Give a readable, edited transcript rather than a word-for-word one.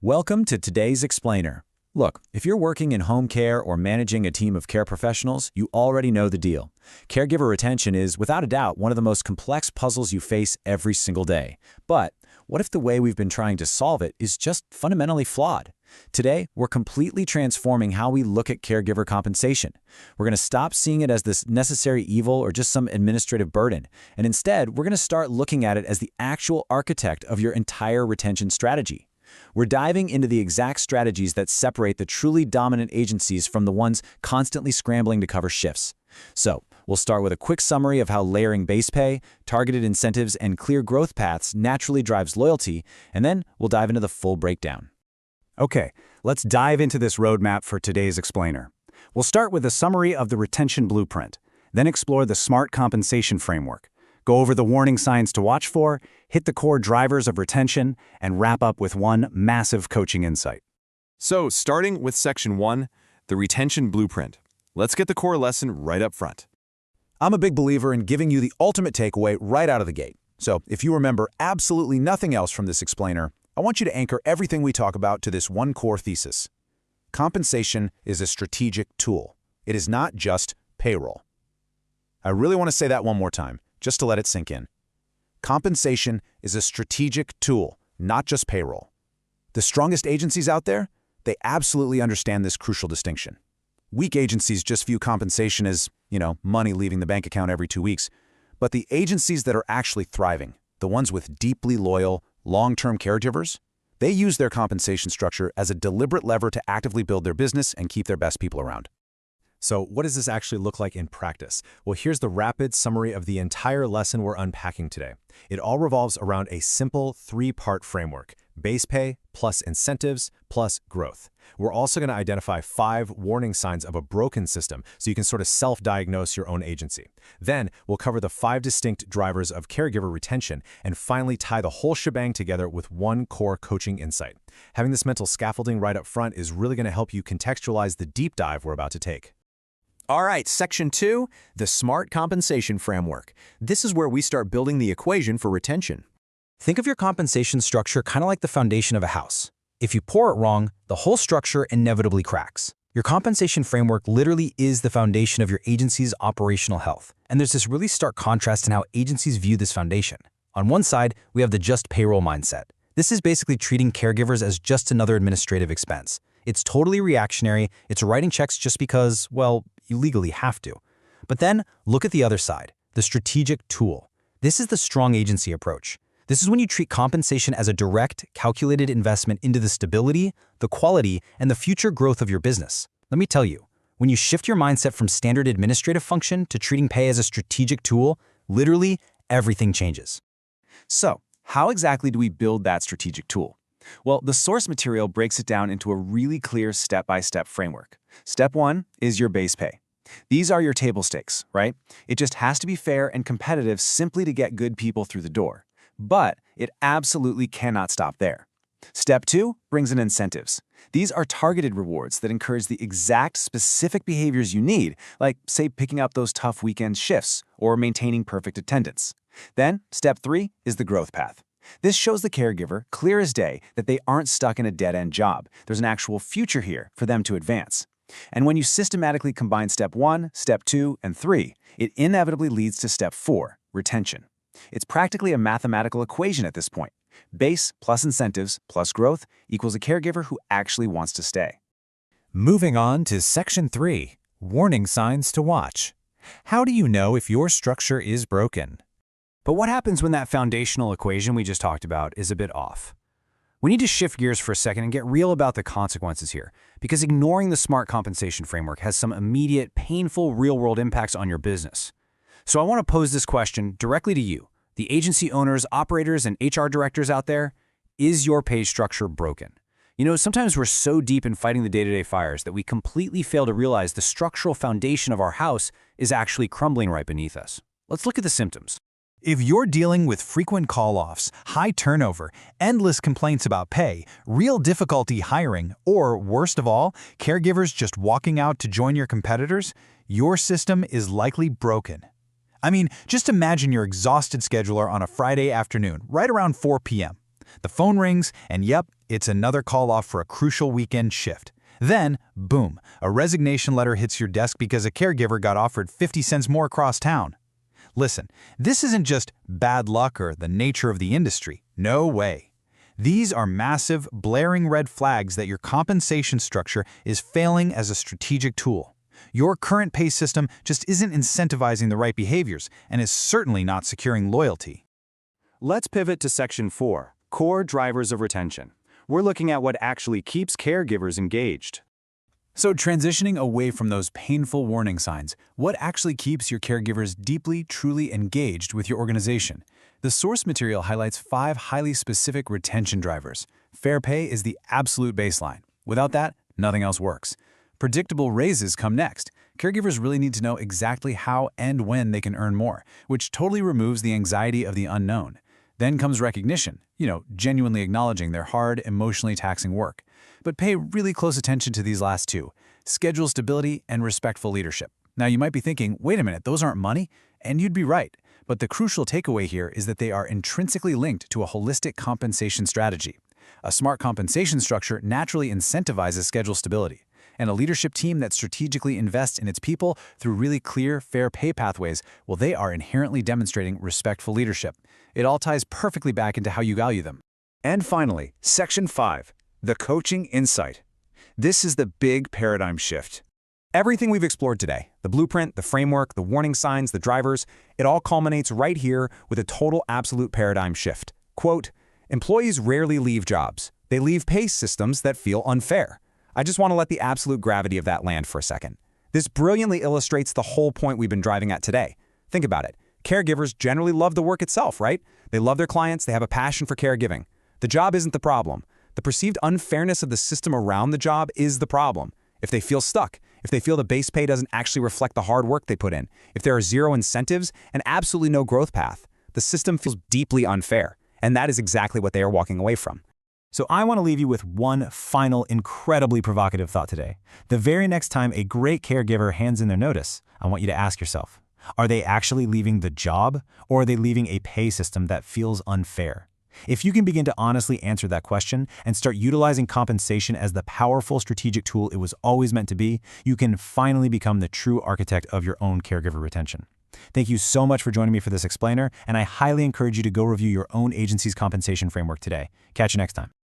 Welcome to today's Explainer. Look, if you're working in home care or managing a team of care professionals, you already know the deal. Caregiver retention is, without a doubt, one of the most complex puzzles you face every single day. But what if the way we've been trying to solve it is just fundamentally flawed? Today, we're completely transforming how we look at caregiver compensation. We're going to stop seeing it as this necessary evil or just some administrative burden, and instead, we're going to start looking at it as the actual architect of your entire retention strategy. We're diving into the exact strategies that separate the truly dominant agencies from the ones constantly scrambling to cover shifts. So, we'll start with a quick summary of how layering base pay, targeted incentives, and clear growth paths naturally drives loyalty, and then we'll dive into the full breakdown. Okay, let's dive into this roadmap for today's Explainer. We'll start with a summary of the retention blueprint, then explore the smart compensation framework, go over the warning signs to watch for, hit the core drivers of retention, and wrap up with one massive coaching insight. So, starting with Section 1, the retention blueprint. Let's get the core lesson right up front. I'm a big believer in giving you the ultimate takeaway right out of the gate. So, if you remember absolutely nothing else from this explainer, I want you to anchor everything we talk about to this one core thesis. Compensation is a strategic tool. It is not just payroll. I really want to say that one more time, just to let it sink in. Compensation is a strategic tool, not just payroll. The strongest agencies out there, they absolutely understand this crucial distinction. Weak agencies just view compensation as, money leaving the bank account every 2 weeks. But the agencies that are actually thriving, the ones with deeply loyal, long-term caregivers, they use their compensation structure as a deliberate lever to actively build their business and keep their best people around. So what does this actually look like in practice? Well, here's the rapid summary of the entire lesson we're unpacking today. It all revolves around a simple 3-part framework: base pay plus incentives plus growth. We're also going to identify 5 warning signs of a broken system so you can sort of self-diagnose your own agency. Then we'll cover the 5 distinct drivers of caregiver retention and finally tie the whole shebang together with one core coaching insight. Having this mental scaffolding right up front is really going to help you contextualize the deep dive we're about to take. All right, Section 2, the smart compensation framework. This is where we start building the equation for retention. Think of your compensation structure kind of like the foundation of a house. If you pour it wrong, the whole structure inevitably cracks. Your compensation framework literally is the foundation of your agency's operational health. And there's this really stark contrast in how agencies view this foundation. On one side, we have the just payroll mindset. This is basically treating caregivers as just another administrative expense. It's totally reactionary. It's writing checks just because, well, you legally have to. But then, look at the other side, the strategic tool. This is the strong agency approach. This is when you treat compensation as a direct, calculated investment into the stability, the quality, and the future growth of your business. Let me tell you, when you shift your mindset from standard administrative function to treating pay as a strategic tool, literally everything changes. So, how exactly do we build that strategic tool? Well, the source material breaks it down into a really clear step-by-step framework. Step 1 is your base pay. These are your table stakes, right? It just has to be fair and competitive simply to get good people through the door. But it absolutely cannot stop there. Step 2 brings in incentives. These are targeted rewards that encourage the exact specific behaviors you need, like, say, picking up those tough weekend shifts or maintaining perfect attendance. Then, Step 3 is the growth path. This shows the caregiver, clear as day, that they aren't stuck in a dead-end job. There's an actual future here for them to advance. And when you systematically combine Step 1, Step 2, and 3, it inevitably leads to Step 4, retention. It's practically a mathematical equation at this point. Base plus incentives plus growth equals a caregiver who actually wants to stay. Moving on to Section 3, warning signs to watch. How do you know if your structure is broken? But what happens when that foundational equation we just talked about is a bit off? We need to shift gears for a second and get real about the consequences here, because ignoring the smart compensation framework has some immediate, painful, real-world impacts on your business. So I want to pose this question directly to you, the agency owners, operators, and HR directors out there. Is your pay structure broken? Sometimes we're so deep in fighting the day-to-day fires that we completely fail to realize the structural foundation of our house is actually crumbling right beneath us. Let's look at the symptoms. If you're dealing with frequent call-offs, high turnover, endless complaints about pay, real difficulty hiring, or worst of all, caregivers just walking out to join your competitors, your system is likely broken. I mean, just imagine your exhausted scheduler on a Friday afternoon, right around 4 p.m. The phone rings, and yep, it's another call-off for a crucial weekend shift. Then, boom, a resignation letter hits your desk because a caregiver got offered 50 cents more across town. Listen, this isn't just bad luck or the nature of the industry. No way. These are massive, blaring red flags that your compensation structure is failing as a strategic tool. Your current pay system just isn't incentivizing the right behaviors and is certainly not securing loyalty. Let's pivot to Section 4, Core Drivers of Retention. We're looking at what actually keeps caregivers engaged. So transitioning away from those painful warning signs, what actually keeps your caregivers deeply, truly engaged with your organization? The source material highlights 5 highly specific retention drivers. Fair pay is the absolute baseline. Without that, nothing else works. Predictable raises come next. Caregivers really need to know exactly how and when they can earn more, which totally removes the anxiety of the unknown. Then comes recognition, genuinely acknowledging their hard, emotionally taxing work. But pay really close attention to these last 2, schedule stability and respectful leadership. Now you might be thinking, wait a minute, those aren't money? And you'd be right. But the crucial takeaway here is that they are intrinsically linked to a holistic compensation strategy. A smart compensation structure naturally incentivizes schedule stability. And a leadership team that strategically invests in its people through really clear, fair pay pathways, well, they are inherently demonstrating respectful leadership. It all ties perfectly back into how you value them. And finally, Section 5, the coaching insight. This is the big paradigm shift. Everything we've explored today, the blueprint, the framework, the warning signs, the drivers, it all culminates right here with a total absolute paradigm shift. Quote, employees rarely leave jobs. They leave pay systems that feel unfair. I just want to let the absolute gravity of that land for a second. This brilliantly illustrates the whole point we've been driving at today. Think about it. Caregivers generally love the work itself, right? They love their clients, they have a passion for caregiving. The job isn't the problem. The perceived unfairness of the system around the job is the problem. If they feel stuck, if they feel the base pay doesn't actually reflect the hard work they put in, if there are zero incentives and absolutely no growth path, the system feels deeply unfair. And that is exactly what they are walking away from. So I want to leave you with one final, incredibly provocative thought today. The very next time a great caregiver hands in their notice, I want you to ask yourself, are they actually leaving the job, or are they leaving a pay system that feels unfair? If you can begin to honestly answer that question and start utilizing compensation as the powerful strategic tool it was always meant to be, you can finally become the true architect of your own caregiver retention. Thank you so much for joining me for this explainer, and I highly encourage you to go review your own agency's compensation framework today. Catch you next time.